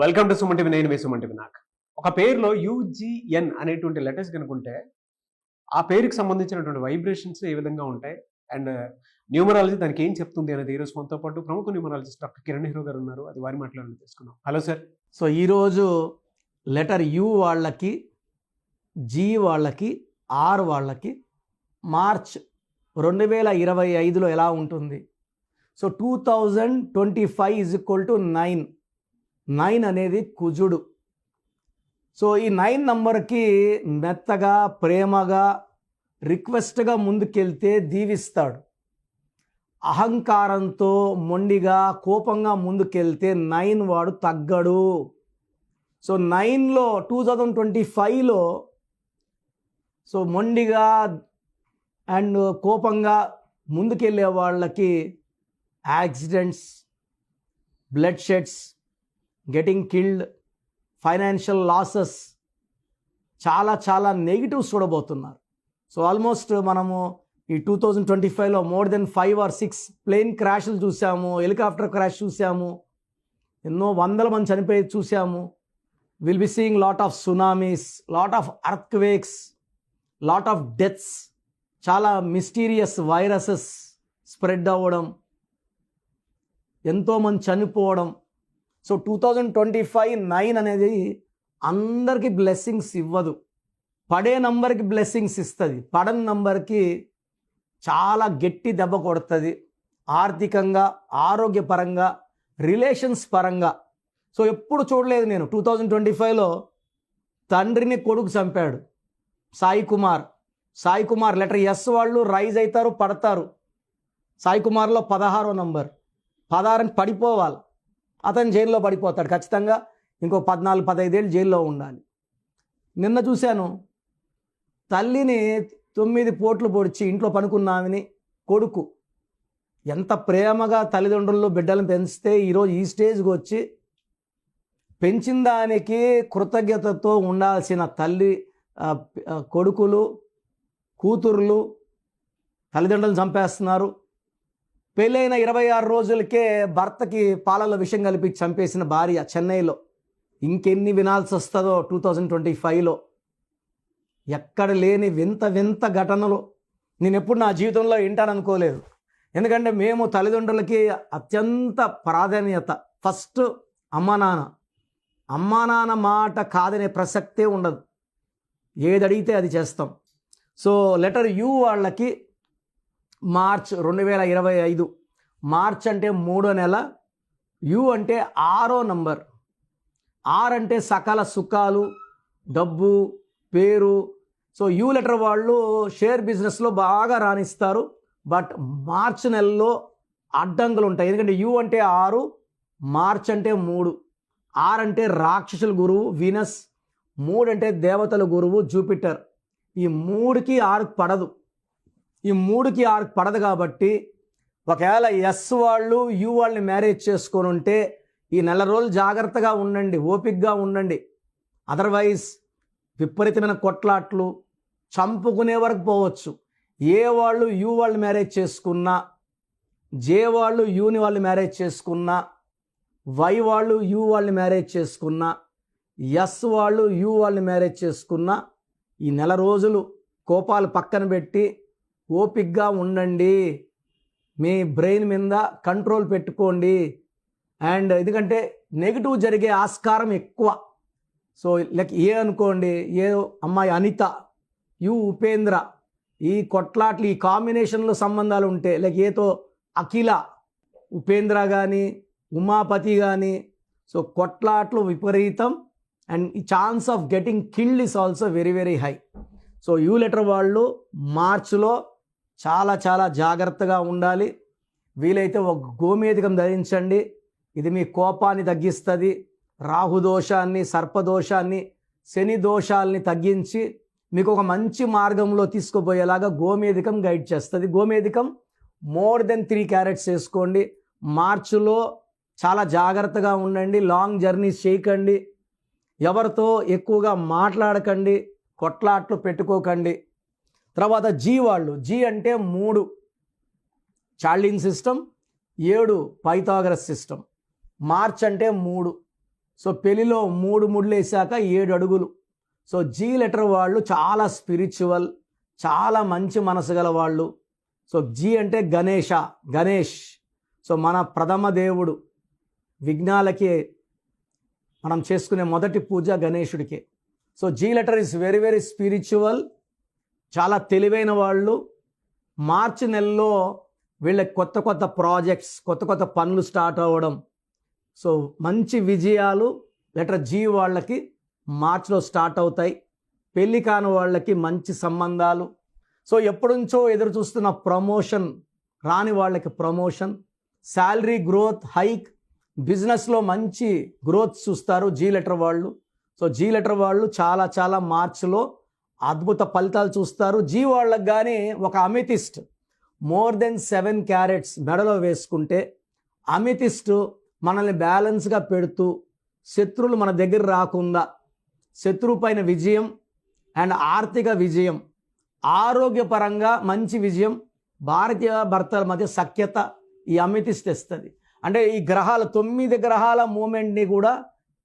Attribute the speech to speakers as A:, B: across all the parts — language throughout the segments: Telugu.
A: Welcome to Suman TV. నేను మీ సుమన్ టీవీ. నాకు ఒక పేరులో యుజిఎన్ అనేటువంటి లెటర్స్ కనుకుంటే ఆ పేరుకి సంబంధించినటువంటి వైబ్రేషన్స్ ఏ విధంగా ఉంటాయి అండ్ న్యూమరాలజీ దానికి ఏం చెప్తుంది అనేది ఈరోజు మనతో పాటు ప్రముఖ న్యూమరాలజిస్ట్ డాక్టర్ కిరణ్ హీరో గారు ఉన్నారు. అది వారి మాట్లాడాలని తెలుసుకున్నాం. Hello sir.
B: సో ఈరోజు లెటర్ యు వాళ్ళకి, జీ వాళ్ళకి, ఆర్ వాళ్ళకి మార్చ్ 2025లో ఎలా ఉంటుంది? సో 2025 = 9. 9 అనేది కుజుడు. సో ఈ 9 నంబర్కి మెత్తగా, ప్రేమగా, రిక్వెస్ట్గా ముందుకెళ్తే దీవిస్తాడు. అహంకారంతో, మొండిగా, కోపంగా ముందుకెళ్తే 9 వాడు తగ్గడు. సో 9లో 2025లో సో మొండిగా అండ్ కోపంగా ముందుకెళ్ళే వాళ్ళకి accidents, blood sheds, getting killed, financial losses, చాలా నెగిటివ్స్ చూడబోతున్నారు. సో ఆల్మోస్ట్ మనము ఈ 2025లో మోర్ దెన్ 5 or 6 ప్లేన్ క్రాష్లు చూసాము, హెలికాప్టర్ క్రాష్ చూసాము, ఎన్నో వందల మంది చనిపోయి చూసాము. Will be seeing lot of tsunamis, lot of earthquakes, lot of deaths, చాలా మిస్టీరియస్ వైరసెస్ స్ప్రెడ్ అవ్వడం, ఎంతోమంది చనిపోవడం. సో 2025 9 అనేది అందరికీ బ్లెస్సింగ్స్ ఇవ్వదు. పడే నంబర్కి బ్లెస్సింగ్స్ ఇస్తుంది, పడని నంబర్కి చాలా గట్టి దెబ్బ కొడుతుంది. ఆర్థికంగా, ఆరోగ్యపరంగా, రిలేషన్స్ పరంగా. సో ఎప్పుడు చూడలేదు నేను 2025లో తండ్రిని కొడుకు చంపాడు సాయి కుమార్. లెటర్ ఎస్ వాళ్ళు రైజ్ అవుతారు, పడతారు. సాయి కుమార్లో 16వ నంబర్, 16 పడిపోవాలి. అతను జైల్లో పడిపోతాడు ఖచ్చితంగా. ఇంకో 14-15 ఏళ్ళు జైల్లో ఉండాలి. నిన్న చూశాను, తల్లిని 9 పోట్లు పొడిచి ఇంట్లో పనుకున్నామని కొడుకు ఎంత ప్రేమగా తల్లిదండ్రుల్లో బిడ్డలను పెంచితే ఈరోజు ఈ స్టేజ్కి వచ్చి పెంచిన దానికి కృతజ్ఞతతో ఉండాల్సిన తల్లి, కొడుకులు, కూతుర్లు తల్లిదండ్రులను చంపేస్తున్నారు. పెళ్ళైన 26 రోజులకే భర్తకి పాలలో విషం కలిపి చంపేసిన భార్య చెన్నైలో. ఇంకెన్ని వినాల్సి వస్తుందో 2025లో. ఎక్కడ లేని వింత ఘటనలు నేను ఎప్పుడు నా జీవితంలో వింటాననుకోలేదు. ఎందుకంటే మేము తల్లిదండ్రులకి అత్యంత ప్రాధాన్యత. ఫస్ట్ అమ్మా నాన్న మాట కాదనే ప్రసక్తే ఉండదు. ఏది అడిగితే అది చేస్తాం. సో లెటర్ యు వాళ్ళకి మార్చ్ 2025. మార్చ్ అంటే 3వ నెల, యు అంటే 6వ నంబర్. ఆర్ అంటే సకల సుఖాలు, డబ్బు, పేరు. సో యు లెటర్ వాళ్ళు షేర్ బిజినెస్లో బాగా రాణిస్తారు. బట్ మార్చ్ నెలలో అడ్డంకులు ఉంటాయి. ఎందుకంటే యు అంటే 6, మార్చ్ అంటే 3. ఆర్ అంటే రాక్షసుల గురువు వీనస్, 3 అంటే దేవతల గురువు జూపిటర్. ఈ 3కి 6 పడదు. ఈ 3కి 6 పడదు కాబట్టి ఒకవేళ ఎస్ వాళ్ళు యు వాళ్ళని మ్యారేజ్ చేసుకొని ఉంటే ఈ నెల రోజులు జాగ్రత్తగా ఉండండి, ఓపికగా ఉండండి. అదర్వైజ్ విపరీతమైన కొట్లాట్లు, చంపుకునే వరకు పోవచ్చు. ఏ వాళ్ళు యు వాళ్ళు మ్యారేజ్ చేసుకున్నా, జే వాళ్ళు యుని వాళ్ళు మ్యారేజ్ చేసుకున్నా, వై వాళ్ళు యు వాళ్ళని మ్యారేజ్ చేసుకున్నా, ఎస్ వాళ్ళు యు వాళ్ళని మ్యారేజ్ చేసుకున్నా, ఈ నెల రోజులు కోపాలు పక్కన పెట్టి ఓపికగా ఉండండి. మీ బ్రెయిన్ మీద కంట్రోల్ పెట్టుకోండి. అండ్ ఎందుకంటే నెగిటివ్ జరిగే ఆస్కారం ఎక్కువ. సో లైక్ ఏ అనుకోండి, ఏ అమ్మాయి అనిత, యు ఉపేంద్ర, ఈ కొట్లాట్లు, ఈ కాంబినేషన్లో సంబంధాలు ఉంటే లైక్ ఏతో అఖిల, ఉపేంద్ర కానీ, ఉమాపతి కానీ, సో కొట్లాట్లు విపరీతం. అండ్ ఈ chance of getting killed is also very high. So you letter వాళ్ళు మార్చ్లో చాలా జాగ్రత్తగా ఉండాలి. వీలైతే ఒక గోమేధికం ధరించండి. ఇది మీ కోపాన్ని తగ్గిస్తుంది. రాహుదోషాన్ని, సర్పదోషాన్ని, శని దోషాలని తగ్గించి మీకు ఒక మంచి మార్గంలో తీసుకుపోయేలాగా గోమేధికం గైడ్ చేస్తుంది. గోమేధికం మోర్ దెన్ 3 క్యారెట్స్ వేసుకోండి. మార్చిలో చాలా జాగ్రత్తగా ఉండండి. లాంగ్ జర్నీస్ చేయకండి. ఎవరితో ఎక్కువగా మాట్లాడకండి. కొట్లాట్లు పెట్టుకోకండి. తర్వాత జీ వాళ్ళు, జీ అంటే 3 చార్లింగ్ సిస్టమ్, 7 పైథాగరస్ సిస్టమ్. మార్చ్ అంటే 3. సో పెళ్లిలో 3 ముళ్ళు వేసాక 7 అడుగులు. సో జీ లెటర్ వాళ్ళు చాలా స్పిరిచువల్, చాలా మంచి మనసు గల వాళ్ళు. సో జీ అంటే గణేష్. సో మన ప్రథమ దేవుడు. విఘ్నాలకి మనం చేసుకునే మొదటి పూజ గణేశుడికే. So G letter is very very spiritual, చాలా తెలివైన వాళ్ళు. మార్చి నెలలో వీళ్ళకి కొత్త కొత్త ప్రాజెక్ట్స్, కొత్త కొత్త పనులు స్టార్ట్ అవ్వడం. సో మంచి విజయాలు లెటర్ జీ వాళ్ళకి మార్చిలో స్టార్ట్ అవుతాయి. పెళ్లి కాని వాళ్ళకి మంచి సంబంధాలు. సో ఎప్పటి నుంచో ఎదురు చూస్తున్న ప్రమోషన్ రాని వాళ్ళకి ప్రమోషన్, శాలరీ గ్రోత్, హైక్, బిజినెస్లో మంచి గ్రోత్ చూస్తారు జీ లెటర్ వాళ్ళు. సో జీ లెటర్ వాళ్ళు చాలా చాలా మార్చిలో అద్భుత ఫలితాలు చూస్తారు. జీ వాళ్ళకి కానీ ఒక అమితిస్ట్ మోర్ దెన్ 7 క్యారెట్స్ మెడలో వేసుకుంటే, అమితిస్ట్ మనల్ని బ్యాలెన్స్గా పెడుతూ శత్రువులు మన దగ్గర రాకుండా, శత్రువు పైన విజయం అండ్ ఆర్థిక విజయం, ఆరోగ్యపరంగా మంచి విజయం, భార్య భర్తల మధ్య సఖ్యత ఈ అమితిస్ట్ ఇస్తుంది. అంటే ఈ గ్రహాల 9 గ్రహాల మూమెంట్ని కూడా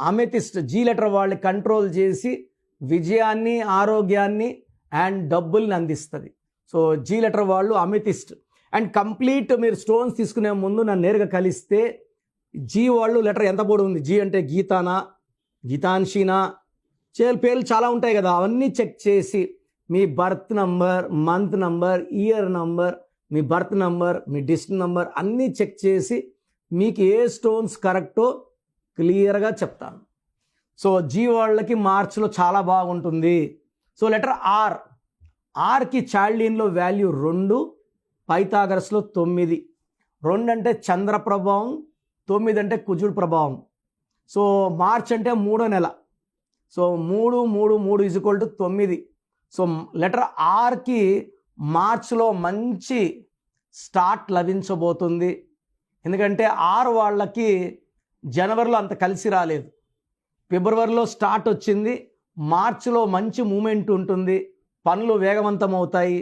B: అమితిస్ట్ జీ లెటర్ వాళ్ళు కంట్రోల్ చేసి విజయాన్ని, ఆరోగ్యాన్ని అండ్ డబ్బుల్ని అందిస్తుంది. సో జీ లెటర్ వాళ్ళు అమితిస్ట్. అండ్ కంప్లీట్ మీరు స్టోన్స్ తీసుకునే ముందు నన్ను నేరుగా కలిస్తే జీ వాళ్ళు లెటర్ ఎంత పొడి ఉంది, జీ అంటే గీతానా, గీతాంశీనా, పేర్లు చాలా ఉంటాయి కదా, అవన్నీ చెక్ చేసి మీ birth number, month number, year number, మీ బర్త్ నంబర్, మీ డిస్ట్రిక్ట్ నంబర్ అన్నీ చెక్ చేసి మీకు ఏ స్టోన్స్ కరెక్టో క్లియర్గా చెప్తాను. సో జీ వాళ్ళకి మార్చిలో చాలా బాగుంటుంది. సో లెటర్ ఆర్కి చాల్డీన్లో వాల్యూ 2, పైథాగరస్లో 9. 2 అంటే చంద్ర ప్రభావం, 9 అంటే కుజుడు ప్రభావం. సో మార్చ్ అంటే 3వ నెల. సో 3 = 9. సో లెటర్ ఆర్కి మార్చ్లో మంచి స్టార్ట్ లభించబోతుంది. ఎందుకంటే ఆర్ వాళ్ళకి జనవరిలో అంత కలిసి రాలేదు, ఫిబ్రవరిలో స్టార్ట్ వచ్చింది, మార్చిలో మంచి మూమెంట్ ఉంటుంది, పనులు వేగవంతం అవుతాయి.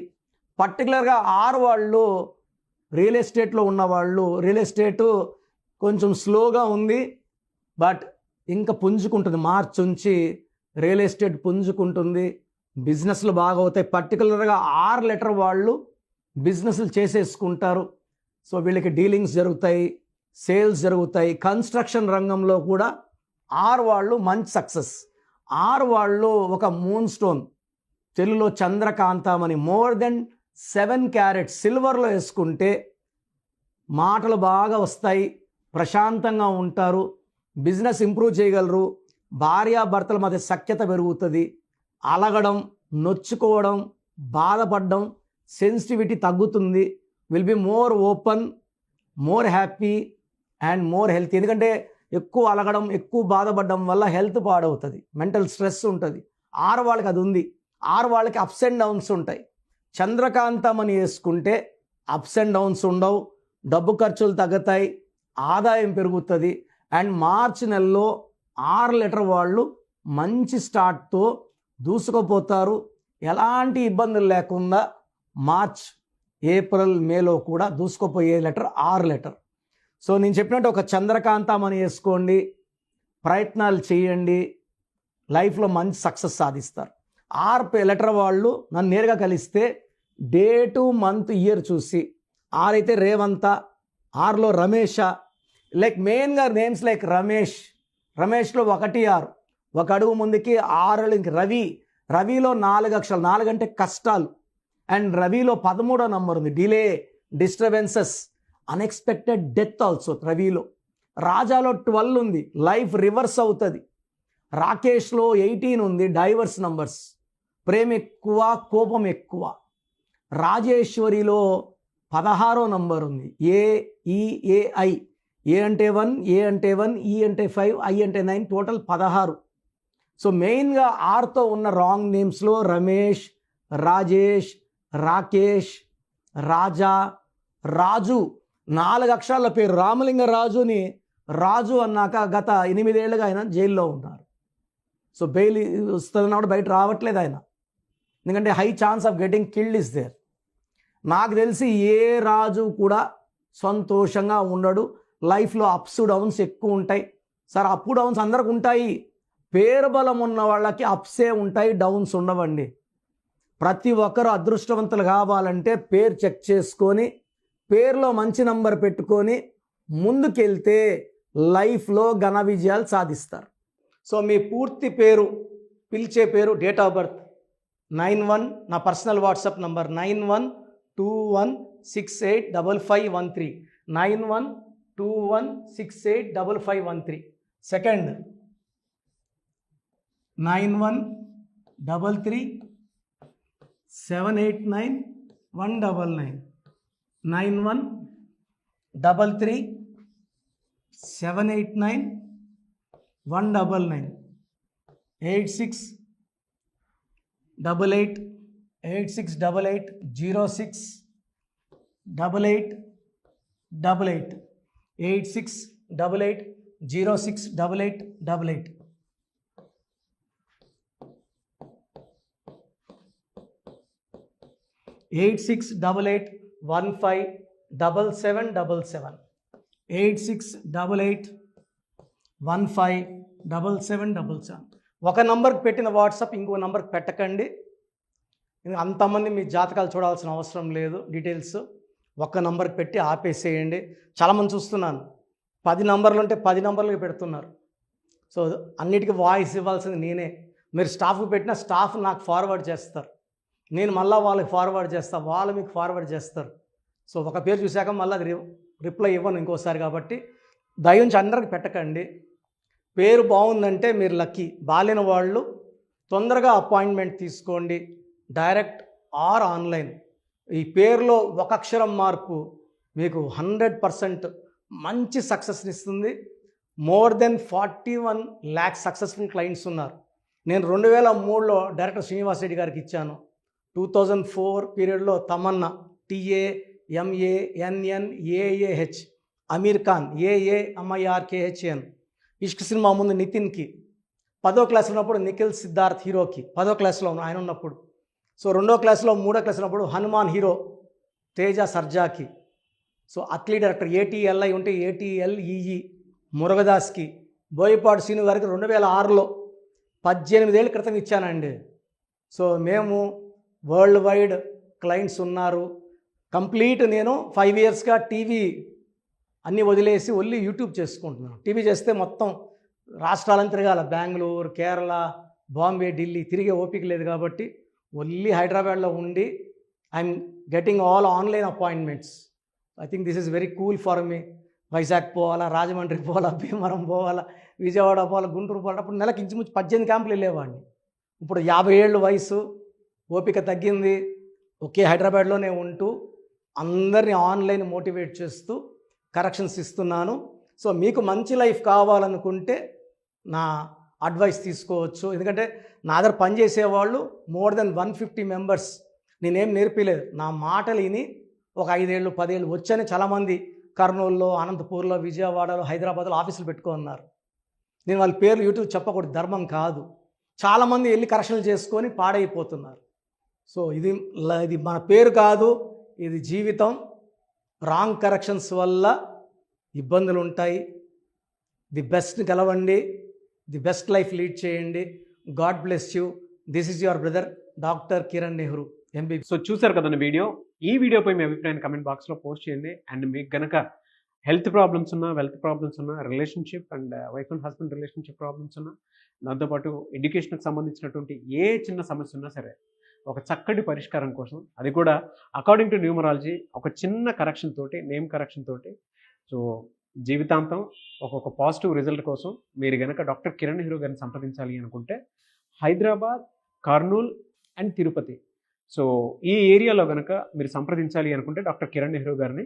B: పర్టికులర్గా ఆర్ వాళ్ళు రియల్ ఎస్టేట్లో ఉన్నవాళ్ళు, రియల్ ఎస్టేటు కొంచెం స్లోగా ఉంది బట్ ఇంకా పుంజుకుంటుంది. మార్చ్ నుంచి రియల్ ఎస్టేట్ పుంజుకుంటుంది, బిజినెస్లు బాగా అవుతాయి. పర్టికులర్గా ఆర్ లెటర్ వాళ్ళు బిజినెస్లు చేసేసుకుంటారు. సో వీళ్ళకి డీలింగ్స్ జరుగుతాయి, సేల్స్ జరుగుతాయి. కన్స్ట్రక్షన్ రంగంలో కూడా ఆర్ వాళ్ళు మంచి సక్సెస్. ఆర్ వాళ్ళు ఒక మూన్ స్టోన్, తెలుగులో చంద్రకాంతమని, మోర్ దెన్ 7 క్యారెట్స్ సిల్వర్లో వేసుకుంటే మాటలు బాగా వస్తాయి, ప్రశాంతంగా ఉంటారు, బిజినెస్ ఇంప్రూవ్ చేయగలరు, భార్యాభర్తల మధ్య సఖ్యత పెరుగుతుంది, అలగడం, నొచ్చుకోవడం, బాధపడడం, సెన్సిటివిటీ తగ్గుతుంది, will be more open, more happy and more healthy. ఎందుకంటే ఎక్కువ అలగడం, ఎక్కువ బాధపడడం వల్ల హెల్త్ పాడవుతుంది, మెంటల్ స్ట్రెస్ ఉంటుంది. ఆరు వాళ్ళకి అది ఉంది. ఆరు వాళ్ళకి అప్స్ అండ్ డౌన్స్ ఉంటాయి. చంద్రకాంతం అని వేసుకుంటే అప్స్ అండ్ డౌన్స్ ఉండవు, డబ్బు ఖర్చులు తగ్గుతాయి, ఆదాయం పెరుగుతుంది. అండ్ మార్చి నెలలో 6 లెటర్ వాళ్ళు మంచి స్టార్ట్తో దూసుకుపోతారు. ఎలాంటి ఇబ్బందులు లేకుండా మార్చ్, ఏప్రిల్, మేలో కూడా దూసుకుపోయే లెటర్ 6 లెటర్. సో నేను చెప్పినట్టు ఒక చంద్రకాంతం అని వేసుకోండి, ప్రయత్నాలు చేయండి, లైఫ్లో మంచి సక్సెస్ సాధిస్తారు. 6 లెటర్ వాళ్ళు నన్ను నేరుగా కలిస్తే డేటు, మంత్, ఇయర్ చూసి, 6 అయితే రేవంత, 6లో రమేష, లైక్ మెయిన్గా నేమ్స్ లైక్ రమేష్లో 1, 6, ఒక అడుగు ముందుకి 6 ఇంక రవిలో 4 అక్షరాలు, 4 అంటే కష్టాలు. అండ్ రవిలో 13వ నంబర్ ఉంది, delay, disturbances, unexpected death also. రవిలో రాజాలో 12 ఉంది, లైఫ్ రివర్స్ అవుతుంది. రాకేష్లో 18 ఉంది, డైవర్స్ నంబర్స్, ప్రేమ ఎక్కువ, కోపం ఎక్కువ. రాజేశ్వరిలో 16వ నంబర్ ఉంది, ఏఈఏఐ. ఏ అంటే 1, ఏ అంటే 1, ఈ అంటే 5, ఐ అంటే 9, టోటల్ 16. సో మెయిన్గా 6తో ఉన్న రాంగ్ నేమ్స్లో రమేష్, రాజేష్, రాకేష్, రాజా, రాజు, 4 అక్షరాల పేరు. రామలింగ రాజుని రాజు అన్నాక గత 8 ఏళ్ళుగా ఆయన జైల్లో ఉన్నారు. సో బెయిల్ వస్తున్నప్పుడు బయట రావట్లేదు ఆయన, ఎందుకంటే high chance of getting killed is there. నాకు తెలిసి ఏ రాజు కూడా సంతోషంగా ఉండడు, లైఫ్లో అప్స్ డౌన్స్ ఎక్కువ ఉంటాయి. సార్ అప్ డౌన్స్ అందరికి ఉంటాయి. పేరు బలం ఉన్న వాళ్ళకి అప్సే ఉంటాయి, డౌన్స్ ఉండవండి. ప్రతి ఒక్కరు అదృష్టవంతులు కావాలంటే పేరు చెక్ చేసుకొని పేరులో మంచి నంబర్ పెట్టుకొని ముందుకెళ్తే లైఫ్లో ఘన విజయాలు సాధిస్తారు. సో మీ పూర్తి పేరు, పిలిచే పేరు, డేట్ ఆఫ్ బర్త్ 91, నా personal WhatsApp number 9121685513, 9121685513. Second 9133789199, 9133789199, 8688068888, 8688068888. Eight six double eight 157777, 8688157777. ఒక నంబర్కి పెట్టిన వాట్సాప్ ఇంకో నంబర్కి పెట్టకండి. అంతమంది మీ జాతకాలు చూడాల్సిన అవసరం లేదు. డీటెయిల్స్ ఒక్క నంబర్కి పెట్టి ఆపేసేయండి. చాలామంది చూస్తున్నాను 10 నంబర్లు ఉంటే 10 నంబర్లకి పెడుతున్నారు. సో అన్నిటికీ వాయిస్ ఇవ్వాల్సింది నేనే. మీరు స్టాఫ్కి పెట్టిన స్టాఫ్ నాకు ఫార్వర్డ్ చేస్తారు, నేను మళ్ళీ వాళ్ళకి ఫార్వర్డ్ చేస్తాను, వాళ్ళు మీకు ఫార్వర్డ్ చేస్తారు. సో ఒక పేరు చూశాక మళ్ళీ అది రిప్లై ఇవ్వను ఇంకోసారి. కాబట్టి దయించి అందరికి పెట్టకండి. పేరు బాగుందంటే మీరు లక్కీ. బాలేని వాళ్ళు తొందరగా అపాయింట్మెంట్ తీసుకోండి, డైరెక్ట్ ఆర్ ఆన్లైన్. ఈ పేరులో ఒక అక్షరం మార్పు మీకు 100% మంచి సక్సెస్ని ఇస్తుంది. More than 41 lakhs successful clients ఉన్నారు. నేను 2003లో డైరెక్టర్ శ్రీనివాస్ రెడ్డి గారికి ఇచ్చాను. 2004 పీరియడ్లో తమన్నా, TAMANNAAH, అమీర్ ఖాన్, AAMIRKHN, ఇష్క్ సినిమా ముందు నితిన్కి, 10వ క్లాస్ ఉన్నప్పుడు నిఖిల్ సిద్ధార్థ్ హీరోకి, 10వ క్లాస్లో ఆయన ఉన్నప్పుడు. సో 2వ క్లాస్లో 3వ క్లాస్ ఉన్నప్పుడు హనుమాన్ హీరో తేజ సర్జాకి. సో అథ్లీట్ డైరెక్టర్ ATLI ఉంటే ATLEE మురుగదాస్కి, బోయపాడు శ్రీను గారికి 2006లో 18 ఏళ్ళ క్రితం ఇచ్చానండి. సో మేము వరల్డ్ వైడ్ క్లయింట్స్ ఉన్నారు. కంప్లీట్ నేను 5 yearsగా టీవీ అన్నీ వదిలేసి ఓన్లీ యూట్యూబ్ చేసుకుంటున్నాను. టీవీ చేస్తే మొత్తం రాష్ట్రాలను తిరగాల, బెంగళూరు, కేరళ, బాంబే, ఢిల్లీ తిరిగే ఓపిక లేదు. కాబట్టి ఓన్లీ హైదరాబాద్లో ఉండి I'm getting all online appointments. I think this is very cool for me. Vizag పోవాలా, రాజమండ్రి పోవాలా, భీమవరం పోవాలా, విజయవాడ పోవాలా, గుంటూరు పోవాలా. అప్పుడు నెలకి ఇంచుమించు 18 క్యాంపులు వెళ్ళేవాడిని. ఇప్పుడు 50 ఏళ్ళు వయసు, ఓపిక తగ్గింది. ఒకే హైదరాబాద్లోనే ఉంటూ అందరినీ ఆన్లైన్ మోటివేట్ చేస్తూ కరెక్షన్స్ ఇస్తున్నాను. సో మీకు మంచి లైఫ్ కావాలనుకుంటే నా అడ్వైస్ తీసుకోవచ్చు. ఎందుకంటే నా దగ్గర పనిచేసేవాళ్ళు మోర్ దెన్ 150 మెంబర్స్. నేనేం నేర్పిలేదు, నా మాటలు విని ఒక 5 ఏళ్ళు 10 ఏళ్ళు వచ్చని చాలామంది కర్నూలులో, అనంతపూర్లో, విజయవాడలో, హైదరాబాద్లో ఆఫీసులు పెట్టుకున్నారు. నేను వాళ్ళ పేర్లు యూట్యూబ్ చెప్పకూడదు, ధర్మం కాదు. చాలామంది వెళ్ళి కరెక్షన్లు చేసుకొని పాడైపోతున్నారు. సో ఇది మన పేరు కాదు, ఇది జీవితం. రాంగ్ కరెక్షన్స్ వల్ల ఇబ్బందులు ఉంటాయి. ది బెస్ట్ గెలవండి, ది బెస్ట్ లైఫ్ లీడ్ చేయండి. God bless you. This is your brother doctor Kiran Nehru, MBB.
A: So చూసారు కదండి వీడియో. ఈ వీడియోపై మీ అభిప్రాయాన్ని కమెంట్ బాక్స్లో పోస్ట్ చేయండి. అండ్ మీకు గనక హెల్త్ ప్రాబ్లమ్స్ ఉన్నా, వెల్త్ ప్రాబ్లమ్స్ ఉన్నా, relationship and wife and husband relationship problems ఉన్నా, దాంతోపాటు ఎడ్యుకేషన్కి సంబంధించినటువంటి ఏ చిన్న సమస్య ఉన్నా సరే, ఒక చక్కటి పరిష్కారం కోసం, అది కూడా అకార్డింగ్ టు న్యూమరాలజీ, ఒక చిన్న కరెక్షన్ తోటి, నేమ్ కరెక్షన్ తోటి, సో జీవితాంతం ఒక్కొక్క పాజిటివ్ రిజల్ట్ కోసం మీరు కనుక డాక్టర్ కిరణ్ నెహ్రూ గారిని సంప్రదించాలి అనుకుంటే హైదరాబాద్, కర్నూల్ అండ్ తిరుపతి, సో ఈ ఏరియాలో కనుక మీరు సంప్రదించాలి అనుకుంటే డాక్టర్ కిరణ్ నెహ్రూ గారిని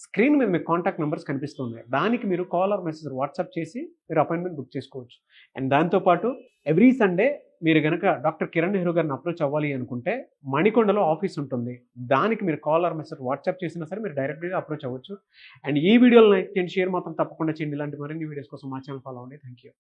A: స్క్రీన్ మీద మీకు కాంటాక్ట్ నెంబర్స్ కనిపిస్తున్నాయి. దానికి మీరు కాల్ ఆర్ మెసేజ్ వాట్సాప్ చేసి మీరు అపాయింట్మెంట్ బుక్ చేసుకోవచ్చు. అండ్ దాంతోపాటు ఎవ్రీ సండే మీరు కనుక డాక్టర్ కిరణ్ నెహ్రూ గారిని అప్రోచ్ అవ్వాలి అనుకుంటే మణికొండలో ఆఫీస్ ఉంటుంది. దానికి మీరు కాల్ ఆర్ మెసేజ్ వాట్సాప్ చేసినా సరే మీరు డైరెక్ట్గా అప్రోచ్ అవ్వచ్చు. అండ్ ఈ వీడియోలో లైక్ చేయండి, షేర్ మాత్రం తప్పకుండా చేయండి. ఇలాంటి మరిన్ని వీడియోస్ కోసం మా ఛానల్ ఫాలో అవ్వండి. Thank you.